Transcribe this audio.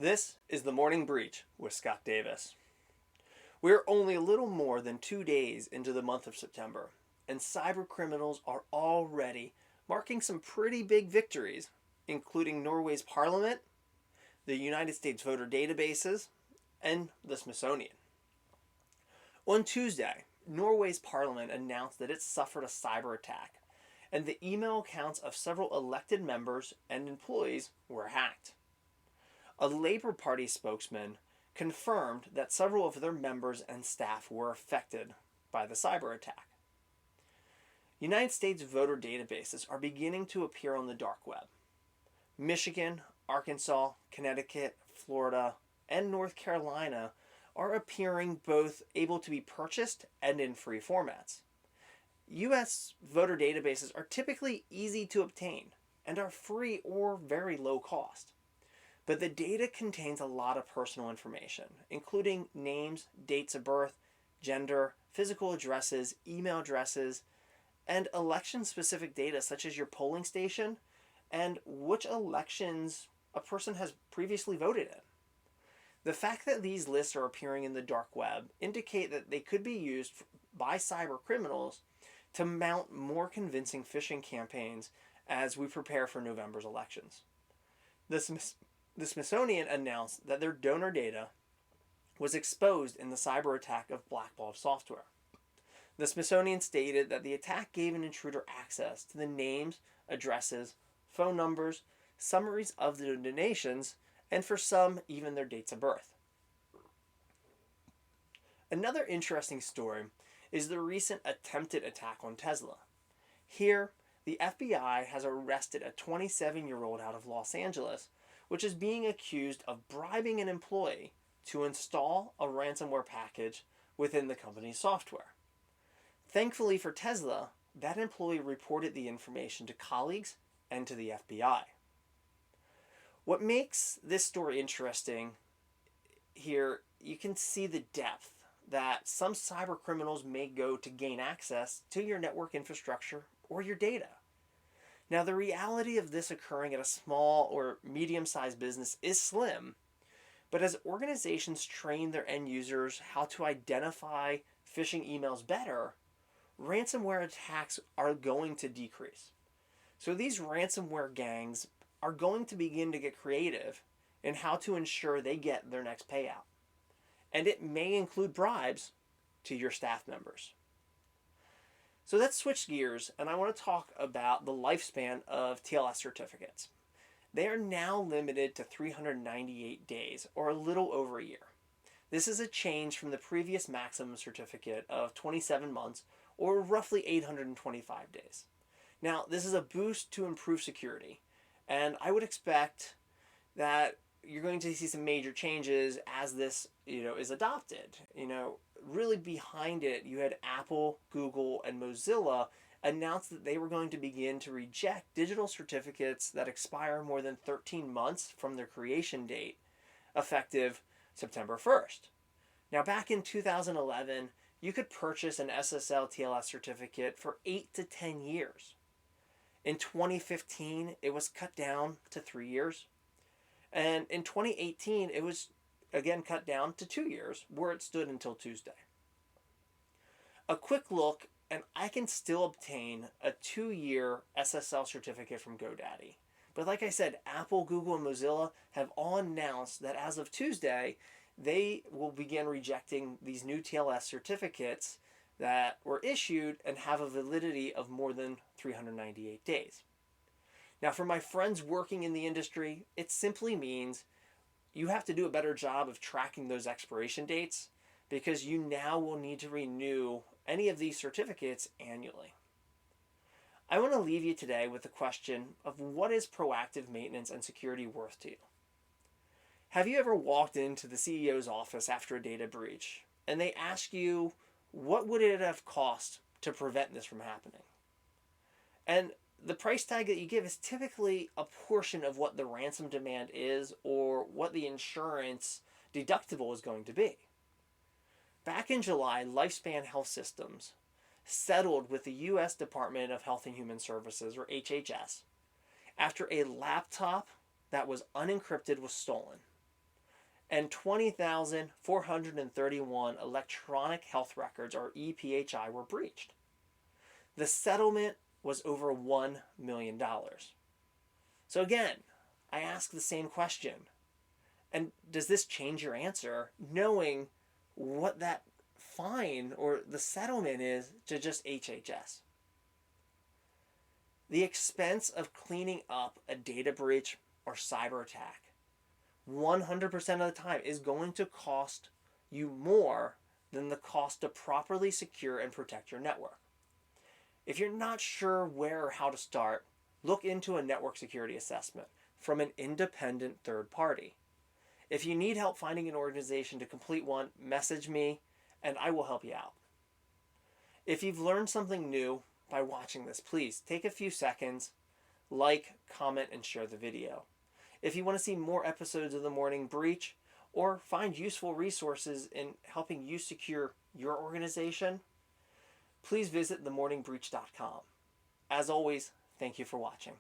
This is the Morning Breach with Scott Davis. We're only a little more than 2 days into the month of September, and cyber criminals are already marking some pretty big victories, including Norway's parliament, the United States voter databases, and the Smithsonian. On Tuesday, Norway's parliament announced that it suffered a cyber attack, and the email accounts of several elected members and employees were hacked. A Labour Party spokesman confirmed that several of their members and staff were affected by the cyber attack. United States voter databases are beginning to appear on the dark web. Michigan, Arkansas, Connecticut, Florida, and North Carolina are appearing both able to be purchased and in free formats. U.S. voter databases are typically easy to obtain and are free or very low cost. But the data contains a lot of personal information, including names, dates of birth, gender, physical addresses, email addresses, and election-specific data such as your polling station and which elections a person has previously voted in. The fact that these lists are appearing in the dark web indicate that they could be used by cyber criminals to mount more convincing phishing campaigns as we prepare for November's elections. The Smithsonian announced that their donor data was exposed in the cyber attack of blackballed software. The Smithsonian stated that the attack gave an intruder access to the names, addresses, phone numbers, summaries of the donations, and for some, even their dates of birth. Another interesting story is the recent attempted attack on Tesla. Here, the FBI has arrested a 27-year-old out of Los Angeles, which is being accused of bribing an employee to install a ransomware package within the company's software. Thankfully for Tesla, that employee reported the information to colleagues and to the FBI. What makes this story interesting here, you can see the depth that some cyber criminals may go to gain access to your network infrastructure or your data. Now, the reality of this occurring at a small or medium-sized business is slim, but as organizations train their end users how to identify phishing emails better, ransomware attacks are going to decrease. So these ransomware gangs are going to begin to get creative in how to ensure they get their next payout. And it may include bribes to your staff members. So let's switch gears, and I want to talk about the lifespan of TLS certificates. They are now limited to 398 days, or a little over a year. This is a change from the previous maximum certificate of 27 months, or roughly 825 days. Now, this is a boost to improve security, and I would expect that you're going to see some major changes as this, is adopted. Really behind it, you had Apple, Google, and Mozilla announced that they were going to begin to reject digital certificates that expire more than 13 months from their creation date, effective September 1st. Now, back in 2011, you could purchase an SSL TLS certificate for 8 to 10 years. In 2015, it was cut down to 3 years. And in 2018, it was again cut down to 2 years, where it stood until Tuesday. A quick look, and I can still obtain a 2-year SSL certificate from GoDaddy. But like I said, Apple, Google, and Mozilla have all announced that as of Tuesday, they will begin rejecting these new TLS certificates that were issued and have a validity of more than 398 days. Now, for my friends working in the industry, it simply means you have to do a better job of tracking those expiration dates because you now will need to renew any of these certificates annually. I want to leave you today with the question of what is proactive maintenance and security worth to you? Have you ever walked into the CEO's office after a data breach and they ask you, what would it have cost to prevent this from happening? And the price tag that you give is typically a portion of what the ransom demand is or what the insurance deductible is going to be. Back in July, Lifespan Health Systems settled with the U.S. Department of Health and Human Services, or HHS, after a laptop that was unencrypted was stolen. and 20,431 electronic health records, or EPHI, were breached. The settlement was over $1 million. So again, I ask the same question. And does this change your answer, knowing what that fine or the settlement is to just HHS? The expense of cleaning up a data breach or cyber attack 100% of the time is going to cost you more than the cost to properly secure and protect your network. If you're not sure where or how to start, look into a network security assessment from an independent third party. If you need help finding an organization to complete one, message me and I will help you out. If you've learned something new by watching this, please take a few seconds, like, comment, and share the video. If you want to see more episodes of The Morning Breach or find useful resources in helping you secure your organization, please visit themorningbreach.com. As always, thank you for watching.